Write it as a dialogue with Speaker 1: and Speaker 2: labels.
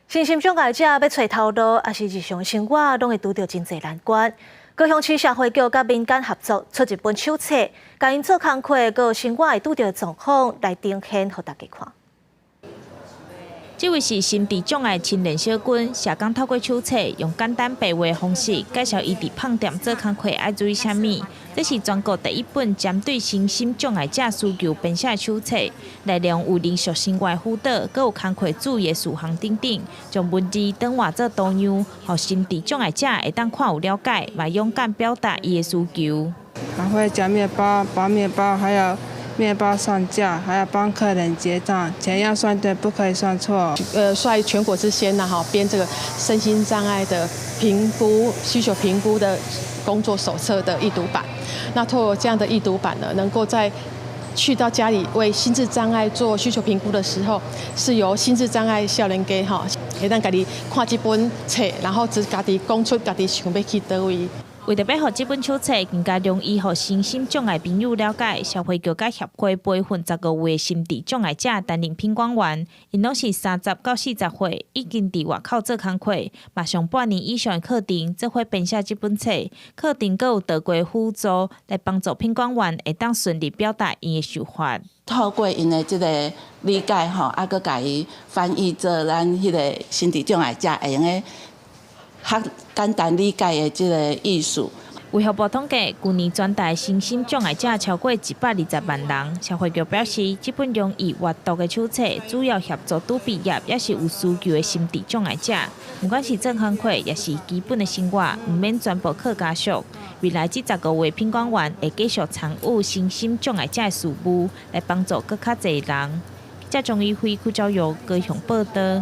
Speaker 1: 身心障碍者要找头路，也是日常生活拢会拄到真侪难关。高雄市社会局甲民间合作出一本手册，甲因做工课，佮生活会拄到的状况来呈现，互大家看。
Speaker 2: 这位是心智障碍青年小军，社工透过手册，用简单白话方式介绍伊伫饭店做工课爱注意啥物。这是全国第一本针对身心障碍者需求编写手册，内容有连续生活辅导，佮有工课注意的事项等等，将文字转化做图样，互心智障碍者会当看有了解，嘛勇敢表达伊的需求。
Speaker 3: 还会夹面包、包面包，还有面包上架，还要帮客人结账，钱要算对，不可以算错。
Speaker 4: 率全国之先编这个身心障碍的评估需求评估的工作手册的易读版。那透过这样的易读版呢，能够在去到家里为心智障碍做需求评估的时候，是由心智障碍少年家会当家己看这本册，然后自家己讲出家己想要去倒位。
Speaker 2: 为着要让这本手册更加容易让身心障碍朋友了解，社会局甲协会培训10个月心智障碍者担任品管员，因拢是30到40岁，已经伫外口做工课，嘛上半年以上的课程，做伙编写这本册。课程阁有德国辅助来帮助品管员会当顺利表达因的想法。
Speaker 5: 透过因的这个理解啊，佮甲伊翻译做咱迄个心智障碍者会用的。较简单理解的这个意思。
Speaker 2: 卫福部统计，去年全台身心障碍者超过120万人。社会局表示，这本容易阅读的手册，主要协助拄毕业也是有需求的心智障碍者，不管是做工课也是基本的生活，唔免全部靠家属。未来这10个月，品管员会继续参与身心障碍者的事务，来帮助更较侪人。记者钟宇辉、邱昭玉高雄报道。